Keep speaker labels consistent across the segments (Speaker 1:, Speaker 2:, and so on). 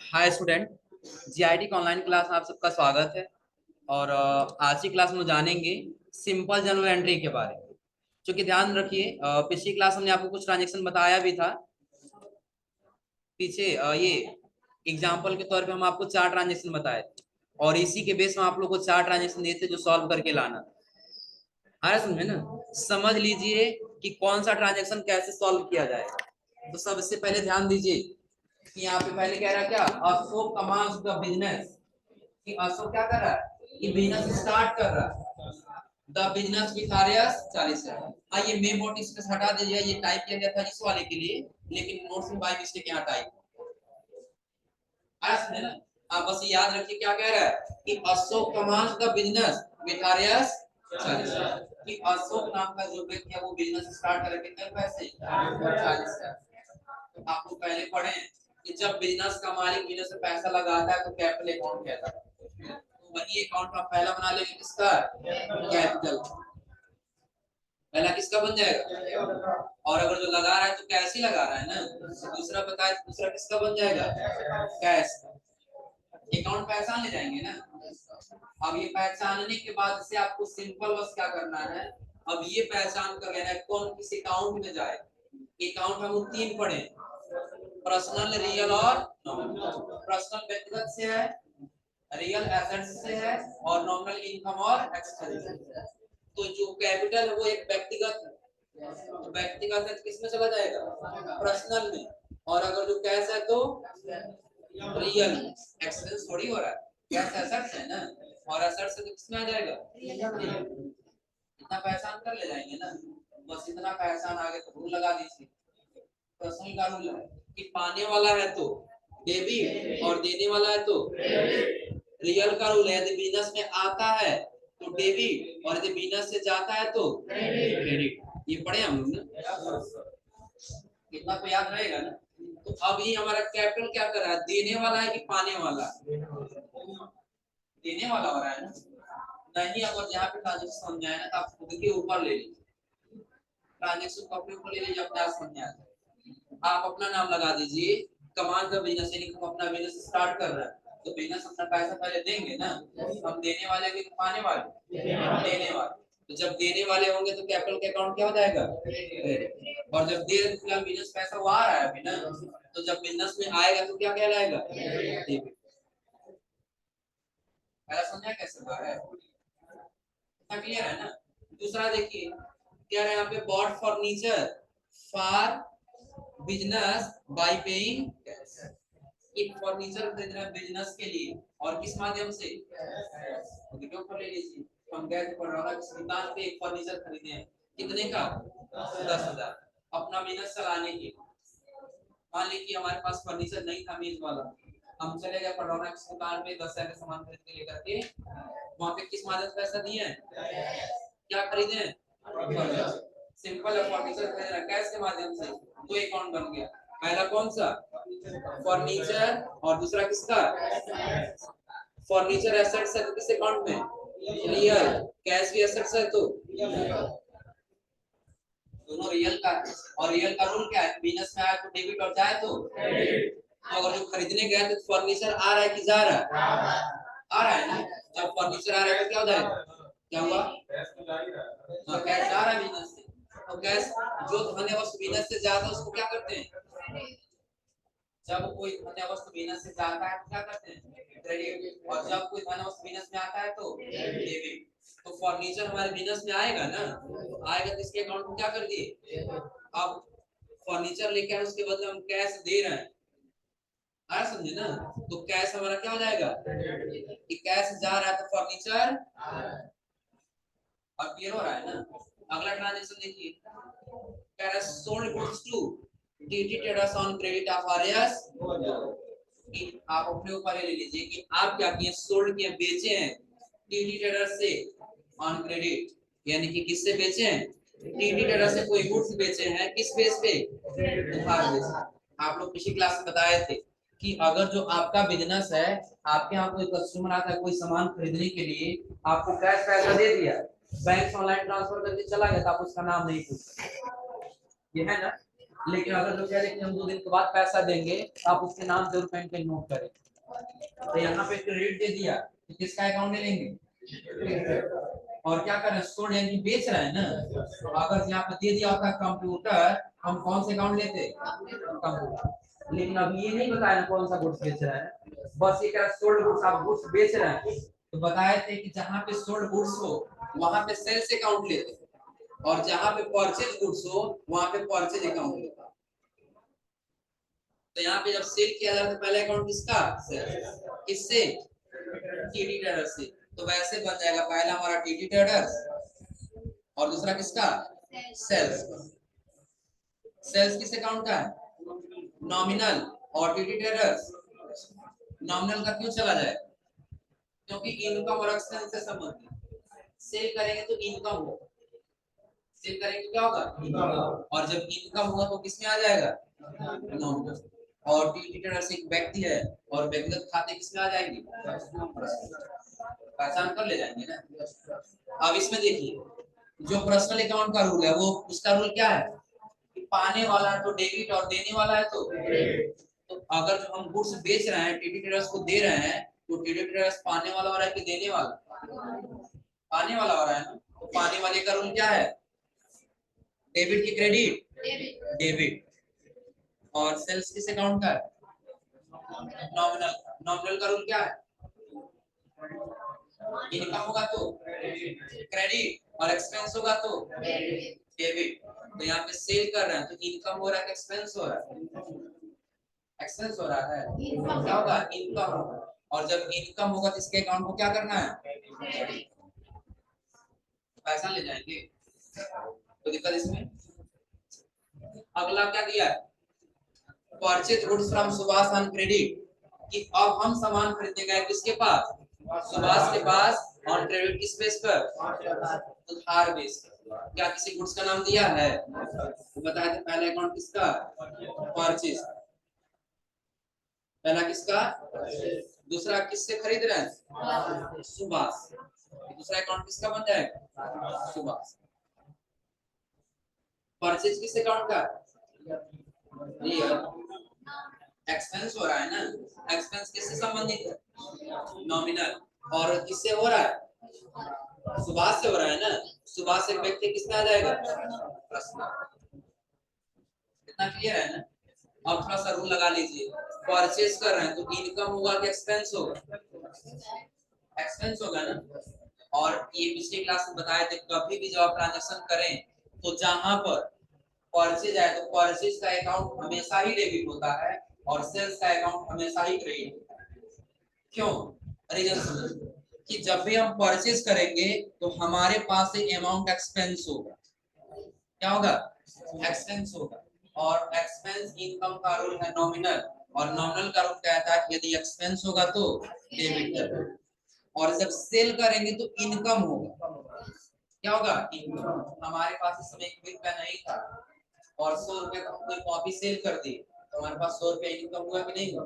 Speaker 1: Hi student. GIT का online class में आप सबका स्वागत है। और आज की क्लास में जानेंगे सिंपल जनरल एंट्री के बारे में। क्योंकि ध्यान रखिए, पिछली क्लास हमने आपको कुछ ट्रांजेक्शन बताया भी था पीछे। ये एग्जाम्पल के तौर पे हम आपको 4 ट्रांजेक्शन बताए थे और इसी के बेस में आप लोग को 4 ट्रांजेक्शन देते जो सॉल्व करके लाना। आ रहा समझे ना? समझ लीजिए कि कौन सा ट्रांजेक्शन कैसे सॉल्व किया जाएगा। तो सबसे पहले ध्यान दीजिए कि यहाँ पे पहले कह रहा है क्या, अशोक कमांड्स द बिजनेस। कि अशोक क्या कर रहा है, ये बिजनेस स्टार्ट कर रहा है। द बिजनेस विथ आरियस 40 है। हाँ, ये मे मोटिव से हटा दीजिए, ये टाइप किया गया था इस वाले के लिए, लेकिन नोट्स में बाय मिस्टेक यहाँ टाइप है ना। आप बस याद रखिए क्या कह रहा है कि Ashok commands the business with आरियस 40 कि अशोक नाम का जो व्यक्ति है वो बिजनेस स्टार्ट करे कितने पैसे 40 है। तो आपको पहले पढ़े कि जब बिजनेस का मालिक बिजनेस में पैसा लगाता है तो कैपिटल अकाउंट कहता है। तो वही अकाउंट आप पहला बना लेंगे किसका, कैपिटल। पहला किसका बन जाएगा, और अगर जो लगा रहा है तो कैश ही लगा रहा है ना। दूसरा बताए तो दूसरा किसका बन जाएगा, कैश। अकाउंट पहचान ले जाएंगे ना। अब ये पहचानने के बाद से आपको सिंपल बस क्या करना है, अब ये पहचान कर लेना है कौन किस अकाउंट में जाए। अकाउंट हम 3 पढ़े, पर्सनल, रियल और नॉमिनल। पर्सनल व्यक्तिगत से है, रियल एसेट्स से है, और नॉमिनल इनकम और एक्सपेंस। तो जो कैपिटल है वो एक व्यक्तिगत है, तो व्यक्तिगत है किसमें चला जाएगा, पर्सनल में। और अगर जो कैश है तो रियल। एक्सपेंस थोड़ी हो रहा है, कैश एसेट्स है ना, और एसेट्स से तो किसमें आ जाएगा, इतना पहचान कर ले जाएंगे ना। बस इतना पहचान आगे तो रूल लगा दीजिए। पर्सनल का रूल है कि पाने वाला है तो डेबिट और देने वाला है तो रियल का रूल है, यदि बिजनेस में आता है तो डेबिट और यदि बिजनेस से जाता है तो क्रेडिट। ये पढ़े हम लोग ना, इतना तो याद रहेगा ना। तो अब ये हमारा कैपिटल क्या कर रहा है, देने वाला है कि पाने वाला, देने वाला हो रहा है ना। नहीं, अगर जहाँ पे ट्रांजेक्शन समझाए ना तो आप खुद के ऊपर ले लीजिए, ट्रांजेक्शन को अपने ऊपर ले लीजिए, अपने आप समझ आता। आप अपना नाम लगा दीजिए, कमांड का बिजनेस, यानी हम अपना बिजनेस स्टार्ट कर रहे हैं तो बिजनेस अपना पैसा पहले देंगे ना। हम देने वाले कि पाने वाले, देने वाले। तो जब देने वाले होंगे तो कैपिटल के अकाउंट क्या हो जाएगा, और जब दे फिलहाल बिजनेस पैसा वो आ रहा है अभी ना, तो जब बिजनेस में आएगा तो क्या कहलाएगा, डेबिट। पहला समझा कैसे हुआ है, इतना क्लियर है ना। दूसरा देखिए क्या है, यहाँ पे bought furniture for business by paying cash. एक फर्नीचर खरीदना बिजनेस के लिए और किस माध्यम से, वीडियो पर ले लीजिए। हम गए थे पड़ौना की दुकान पे एक फर्नीचर खरीदे हैं, कितने का, 10,000, अपना बिजनेस चलाने के। मान लीजिए कि हमारे पास फर्नीचर नहीं था मेज वाला, हम चले गए पड़ौना की दुकान पे 10,000 का सामान खरीद के लेकर के, वहां पे किस माध्यम से पैसा दिए हैं, क्या खरीदे हैं, फर्नीचर। सिंपल है, फर्नीचर खरीदना कैश के माध्यम से, दो अकाउंट बन गया। पहला कौन सा, फर्नीचर, और दूसरा किसका, फर्नीचर एसेट्स है तो किस अकाउंट में, रियल। कैश भी एसेट्स है तो दोनों रियल का है। और रियल का रूल क्या है, बिजनेस में आया तो डेबिट और जाए तो क्रेडिट। तो अगर जो खरीदने गया तो फर्नीचर आ रहा है कि जा रहा है, आ रहा है ना। जब फर्नीचर आ रहा है तो क्या हो जाएगा, क्या हुआ, हाँ, कैश जा रहा है बिजनेस से। तो कैश जो धन वस्तु बिजनेस से जाता है उसको क्या करते हैं, जब कोई धन वस्तु बिजनेस से जाता है तो क्या करते हैं, क्रेडिट। और जब कोई धन वस्तु बिजनेस में आता है तो डेबिट। तो फर्नीचर हमारे बिजनेस में आएगा ना, तो आएगा तो इसके अकाउंट में क्या कर दिए। अब फर्नीचर लेके आए उसके बदले हम कैश दे रहे हैं, आया समझे ना। तो कैश हमारा क्या हो जाएगा, कि कैश जा रहा है तो फर्नीचर, और क्लियर हो रहा है ना। अगला ट्रांजेक्शन देखिए, कह रहा है sold goods to TT traders on credit of RS. कि आप अपने ऊपर ले लीजिए कि आप क्या किए, सोल्ड किए, बेचे हैं टीटी ट्रेडर्स से ऑन क्रेडिट, यानी कि किससे बेचे हैं, टीटी ट्रेडर्स से कोई गुड्स बेचे हैं, किस बेस पे, उधार बेच। आप लोग पिछली क्लास में बताए थे कि अगर जो आपका बिजनेस है, आपके यहाँ कोई कस्टमर आता है कोई सामान खरीदने के लिए, आपको कैश पैसा दे दिया, बैंक से ऑनलाइन ट्रांसफर करके चला गया तो आप उसका नाम नहीं पूछ सकते, ये है ना। लेकिन अगर जो कह रहे कि हम 2 दिन के बाद पैसा देंगे तो आप उसके नाम जरूर पेन पे नोट करें। तो यहाँ पे क्रेडिट दे दिया तो किसका अकाउंट ले लेंगे? और क्या कर रहे हैं? स्टोर यानी बेच रहे हैं ना। तो अगर यहाँ पे दे दिया होता कंप्यूटर, हम कौन से अकाउंट लेते? कंप्यूटर। लेकिन अब ये नहीं बताया कौन सा गुड्स बेच रहा है, बस ये कह सोल्ड गुड्स, आप गुड्स बेच रहे हैं। तो बताए थे कि जहाँ पे सोल्ड गुड्स हो वहां पे सेल्स अकाउंट लेते, और जहाँ पे परचेज गुड्स हो वहां पे परचेज अकाउंट लेते। तो यहाँ पे जब सेल किया जाता है तो पहला अकाउंट किसका? सेल्स। किससे? टीडी ट्रेडर्स से। तो वैसे बन जाएगा पहला हमारा टीडी ट्रेडर्स और दूसरा किसका? सेल्स। सेल्स किस अकाउंट का है? नॉमिनल। और टीडी ट्रेडर्स नॉमिनल का क्यों चला जाए? क्योंकि इनकम और एक्सपेंस से संबंधित। सेल करेंगे तो इनकम हो, सेल करेंगे तो क्या होगा? इनकम। और जब इनकम होगा तो किसमें आ जाएगा? नॉमिनल। और टीडी ट्रेडर्स एक व्यक्ति है और व्यक्तिगत खाते किसमें आ जाएंगे? पहचान कर ले जाएंगे ना। अब इसमें देखिए जो पर्सनल अकाउंट का रूल है वो, उसका रूल क्या है कि पाने वाला है तो डेबिट और देने वाला है तो अगर जो हम गुड्स बेच रहे हैं टीडी ट्रेडर्स को दे रहे हैं तो टीडी ट्रेडर्स पाने वाला हो रहा है कि देने वाला? पाने वाला हो रहा है ना। तो पाने वाले का रूल क्या है? डेबिट की क्रेडिट? डेबिट। और सेल्स किस अकाउंट का है? नॉमिनल। नॉमिनल का रूल क्या है? इनकम होगा तो क्रेडिट और एक्सपेंस होगा तो डेबिट। तो यहाँ पे सेल कर रहे हैं तो इनकम हो रहा है, एक्सपेंस हो रहा है? एक्सपेंस हो रहा है। क्या होगा? इनकम होगा। और जब इनकम होगा तो इसके अकाउंट को क्या करना है? पैसा ले जाएंगे। तो दिक्कत इसमें। अगला क्या दिया है? Purchase goods from Subhash on credit, कि अब हम सामान खरीदने गए किसके पास? सुभाष के पास। ऑन क्रेडिट किस बेस पर? उधार बेस पर। क्या किसी गुड्स का नाम दिया है? तो बताया था पहला अकाउंट किसका? परचेज। पहला किसका? दूसरा किससे खरीद रहे हैं? सुभाष। दूसरा अकाउंट किसका बन जाएगा? सुभाष। परचेज किस अकाउंट का? एक्सपेंस हो रहा है ना। एक्सपेंस किससे संबंधित है? नॉमिनल। और किससे हो रहा है? सुभाष से हो रहा है ना। सुभाष से व्यक्ति किसमें आ जाएगा? प्रश्न। इतना क्लियर है ना। अब थोड़ा सा रूल लगा लीजिए। परचेज कर रहे हैं तो इनकम होगा कि एक्सपेंस होगा? एक्सपेंस होगा ना। और ये पिछले क्लास में बताए थे कभी भी जब आप ट्रांजेक्शन करें तो जहां पर परचेज आए तो परचेज का अकाउंट हमेशा ही डेबिट होता है और सेल्स का अकाउंट हमेशा ही क्रेडिट होता है। क्यों? रीजन समझिए कि जब भी हम परचेज करेंगे तो हमारे पास से अमाउंट एक्सपेंस होगा। क्या होगा? एक्सपेंस होगा। और एक्सपेंस इनकम का रूल है नॉमिनल, और नॉमिनल का रूल कहता है कि यदि एक्सपेंस होगा तो डेबिट करना, और जब सेल करेंगे तो इनकम होगा। क्या होगा? इनकम। हमारे पास इस समय 1 रुपया नहीं था और 100 रुपए का कोई कॉपी सेल कर दी तो हमारे पास 100 रुपया इनकम हुआ कि नहीं हुआ?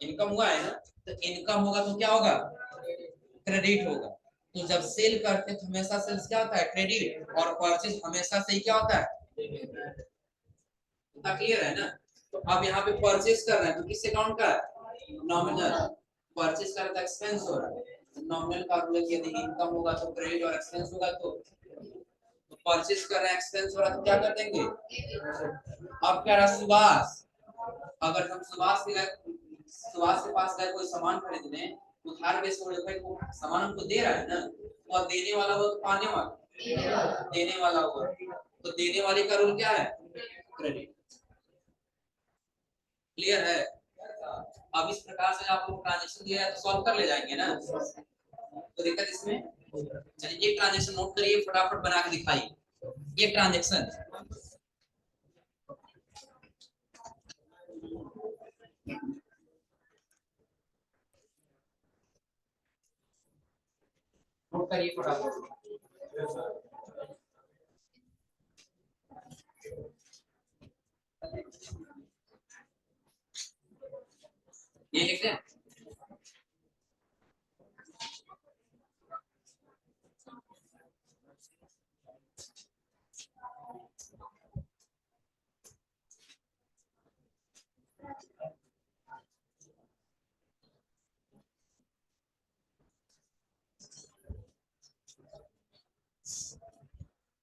Speaker 1: इनकम हुआ है ना। तो इनकम होगा तो क्या होगा? क्रेडिट होगा। तो जब सेल करते तो हमेशा सेल्स क्या होता है? क्रेडिट। और परचेज हमेशा से ही क्या होता है? इतना क्लियर है ना। तो अब यहाँ पे परचेज कर रहे हैं तो किस अकाउंट का? नॉमिनल। परचेज कर रहा था, एक्सपेंस हो रहा है। नॉमिनल का रूल है कि यदि इनकम होगा तो क्रेडिट और एक्सपेंस होगा तो परचेज कर रहे हैं, एक्सपेंस हो रहा है तो क्या कर देंगे? अब कह रहा सुभाष, अगर हम सुभाष के पास गए कोई सामान खरीदने, उधार बेच पर भाई वो सामान हमको दे रहा है ना, तो अब देने वाला हो तो पाने वाला? देने वाला हो तो देने वाले का रूल क्या है? क्रेडिट। क्लियर है? अब इस प्रकार से आप लोग ट्रांजेक्शन दिया है तो सॉल्व कर ले जाएंगे ना। तो दिक्कत इसमें। चलिए एक ट्रांजेक्शन नोट करिए, फटाफट बना के दिखाइए। ये ट्रांजेक्शन नोट करिए फटाफट। ये लिख दें।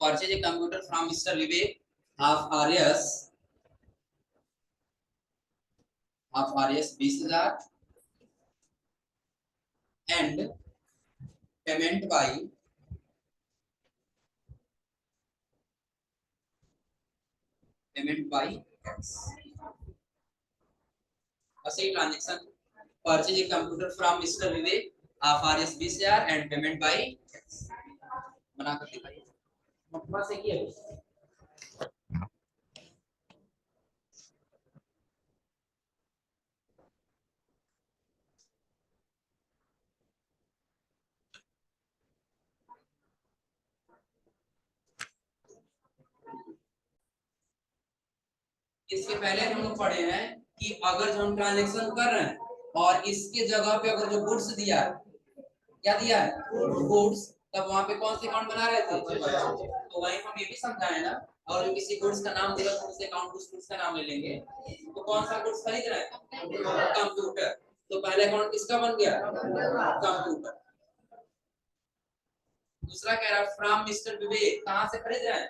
Speaker 1: Purchase a computer from mister Vivek of RS 20,000 and payment by X. ऐसे transaction purchase a computer from mister Vivek of RS 20,000 and payment by X. बना कर दिखाइए मटवा से किया इसके पहले हम लोग पढ़े हैं कि अगर जो हम ट्रांजैक्शन कर रहे हैं और इसके जगह पे अगर जो गुड्स दिया है, क्या दिया है गुड्स, तब वहां पे कौन से अकाउंट बना रहे थे, तो वहीं हम ये भी समझाए ना, और जो किसी गुड्स का नाम दिया तो उस अकाउंट उस गुड्स का नाम ले लेंगे। तो कौन सा गुड्स खरीद रहे हैं, कंप्यूटर, तो पहले अकाउंट किसका बन गया, कंप्यूटर। दूसरा कह रहा है फ्रॉम मिस्टर विवेक, कहां से खरीद रहे हैं,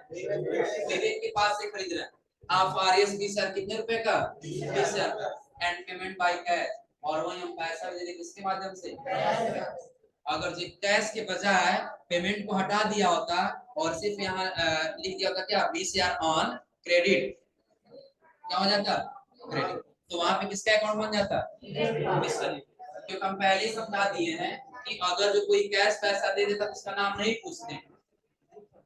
Speaker 1: विवेक के पास से खरीद रहे हैं। आप आरएस 20,000 कितने रुपए का, 20,000 का, एंड पेमेंट बाय कैश, और वही हम पैसा दे देंगे किसके माध्यम से, अगर जो कैश के बजाय पेमेंट को हटा दिया होता और सिर्फ यहाँ लिख दिया होता क्या 20,000 ऑन क्रेडिट, क्या हो जाता क्रेडिट, तो वहां पे किसका अकाउंट बन जाता, क्योंकि हम पहले ही समझा दिए हैं कि अगर जो कोई कैश पैसा दे देता तो उसका नाम नहीं पूछते,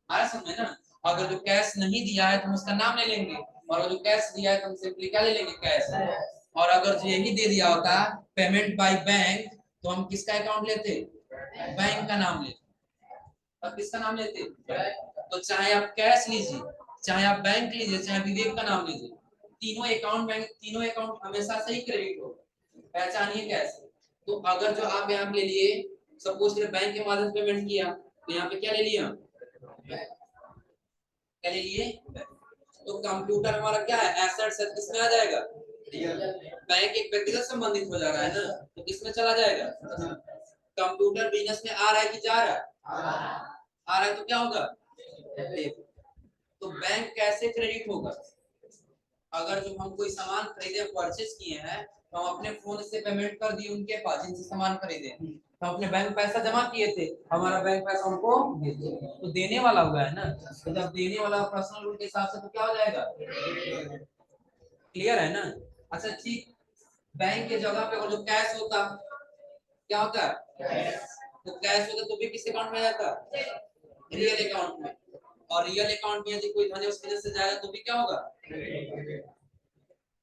Speaker 1: आया समझ ना, अगर जो कैश नहीं दिया है तो हम उसका नाम ले लेंगे, और अगर जो कैश दिया है तो हम सिंपली क्या ले लेंगे कैश, और अगर जो यही दे दिया होता पेमेंट बाय बैंक, तो हम किसका अकाउंट लेते, बैंक का नाम लेते, और किसका नाम लेते, तो चाहे आप कैश लीजिए, चाहे आप बैंक लीजिए, चाहे विवेक का नाम लीजिए, तीनों अकाउंट बैंक, तीनों अकाउंट हमेशा से ही क्रेडिट होगा, पहचानिए कैसे। तो अगर जो आप यहाँ पे ले लिए, सपोज कि बैंक के माध्यम से पेमेंट किया, तो यहाँ पे क्या ले लिया, क्या ले लिए, तो कंप्यूटर हमारा क्या है, एसेट से किसमें आ जाएगा, बैंक एक व्यक्तिगत संबंधित हो जा रहा है ना, तो किसमें चला जाएगा, कंप्यूटर बिजनेस में आ रहा है कि जा रहा है, आ रहा है तो क्या होगा, तो बैंक कैसे क्रेडिट होगा, अगर जो हम कोई सामान खरीदे परचेज किए हैं तो हम अपने फोन से पेमेंट कर दिए उनके पास जिनसे सामान खरीदे, तो अपने बैंक पैसा जमा किए थे, हमारा बैंक पैसा उनको दे दिया, तो देने वाला हुआ है ना, तो जब देने वाला पर्सनल रूल के हिसाब से तो क्या हो जाएगा, क्लियर है ना। अच्छा ठीक, बैंक के जगह पे जो कैश होता क्या होता है, तो कैश होता तो भी किस अकाउंट में जाता, रियल अकाउंट में, और रियल अकाउंट में यदि कोई धन उसकी वजह से जाएगा तो भी क्या होगा,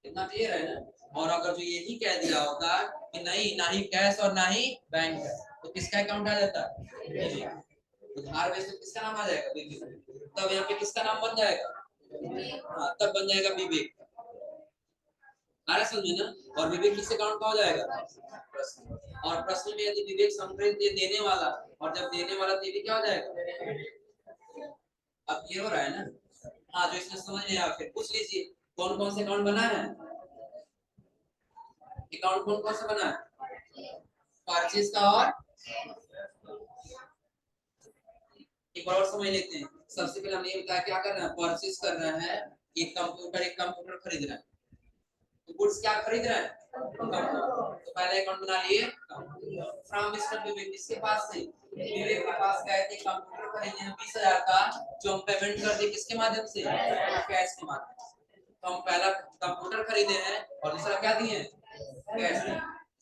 Speaker 1: इतना क्लियर है ना। और अगर जो यही कह दिया होता कि नहीं, ना ही कैश और ना ही बैंक है, तो किसका अकाउंट आ जाता, उधार वैसे किसका नाम आ जाएगा, तब यहाँ पे किसका नाम बन जाएगा, हाँ तब बन जाएगा विवेक, आ समझे ना। और विवेक किस अकाउंट का हो जाएगा, और प्रश्न में यदि विवेक संप्रेत देने वाला, और जब देने वाला तो क्या हो जाएगा, अब क्लियर हो रहा है ना। हाँ जो इसमें समझ नहीं आया फिर पूछ लीजिए, कौन कौन से अकाउंट बना है, अकाउंट कौन कौन सा बना है, परचेज का, और एक बार और समझ लेते हैं। सबसे पहले हमने ये बताया क्या कर रहे हैं, परचेज कर रहे हैं, एक कंप्यूटर खरीद रहे हैं, तो गुड्स क्या खरीद रहे हैं, तो पहले अकाउंट बना लिए फ्रॉम मिस्टर विवेक, किसके पास से, विवेक के पास गए थे, कंप्यूटर खरीदे हैं 20,000 का, जो हम पेमेंट कर दिए किसके माध्यम से, कैश के माध्यम से, तो हम पहला कंप्यूटर खरीदे हैं और दूसरा क्या दिए, कैश।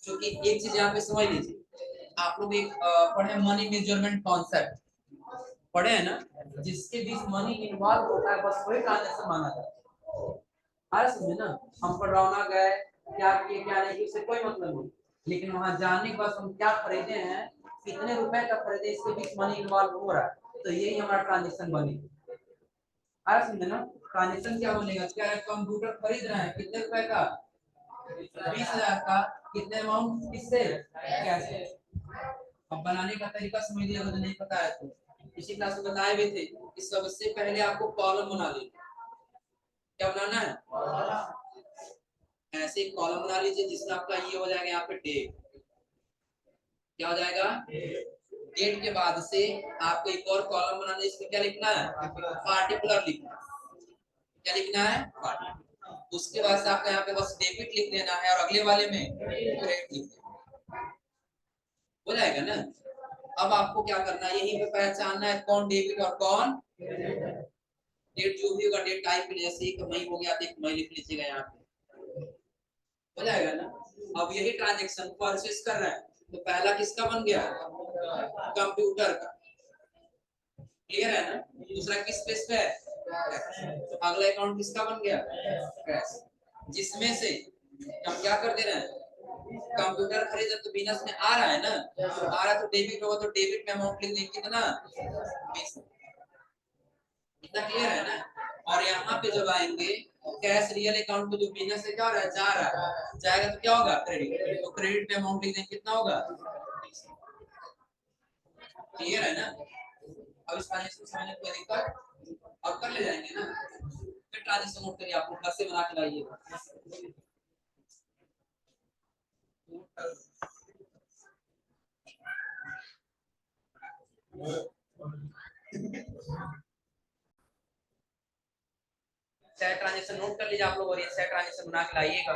Speaker 1: क्योंकि एक चीज यहाँ पे समझ लीजिए, आप लोग एक पढ़े मनी मेजरमेंट कॉन्सेप्ट पढ़े हैं ना, जिसके बीच मनी इन्वॉल्व होता है बस वही ट्रांजैक्शन माना जाता है, आ समझे ना। हम पढ़ाना गए क्या किए क्या नहीं उससे कोई मतलब नहीं, लेकिन वहां जाने के बाद हम क्या खरीदे हैं, कितने रुपए का खरीदे, इसके बीच मनी इन्वॉल्व हो रहा है, तो यही हमारा ट्रांजैक्शन बनेगा, आ समझे ना। ट्रांजैक्शन क्या बनेगा, क्या है कंप्यूटर खरीद रहे हैं कितने रुपए का, 20,000 का, कितने अमाउंट किससे, कैसे। अब बनाने का तरीका समझ लिया, अगर नहीं पता है तो इसी क्लास में बताए भी थे कि सबसे पहले आपको कॉलम बना लेना, क्या बनाना है, ऐसे एक कॉलम बना लीजिए जिसमें आपका ये हो जाएगा यहाँ पे डेट, क्या हो जाएगा, डेट के बाद से आपको एक और कॉलम बनाना है, इसमें क्या लिखना है, पार्टिकुलर लिखना है। क्या लिखना है, पार्टिकुलर। उसके बाद से आपको यहाँ पे बस डेबिट लिख देना है और अगले वाले में क्रेडिट लिख देना, हो जाएगा ना। अब आपको क्या करना है, यहीं पे पहचानना है कौन डेबिट और कौन डेट। जो भी होगा डेट टाइप में, जैसे एक मई हो गया तो एक मई लिख लीजिएगा यहाँ पे, हो जाएगा ना। अब यही ट्रांजेक्शन परचेस कर रहा है तो पहला किसका बन गया, कंप्यूटर का, क्लियर है ना। दूसरा किस बेस पे है, तो अगला अकाउंट किसका बन गया, कैश, जिसमें से हम क्या कर दे रहे हैं, कंप्यूटर खरीदा तो बिजनेस में आ रहा है ना, आ रहा है तो डेबिट होगा, तो डेबिट में अमाउंट लिख देंगे कितना, 20। इतना क्लियर है ना। और यहाँ पे जब आएंगे कैश रियल अकाउंट में जो बिजनेस से क्या हो रहा है, जा रहा है, जाएगा तो क्या होगा, क्रेडिट, तो क्रेडिट में अमाउंट लिख देंगे कितना होगा, क्लियर है ना। अब इस ट्रांजेक्शन समझने कोई दिक्कत, अब कर ले जाएंगे ना। फिर ट्रांजेक्शन नोट करिए, आप लोग घर से बना के लाइएगा। ट्रांजेक्शन नोट कर लीजिए आप लोग, और ये ट्रांजेक्शन बना के लाइएगा।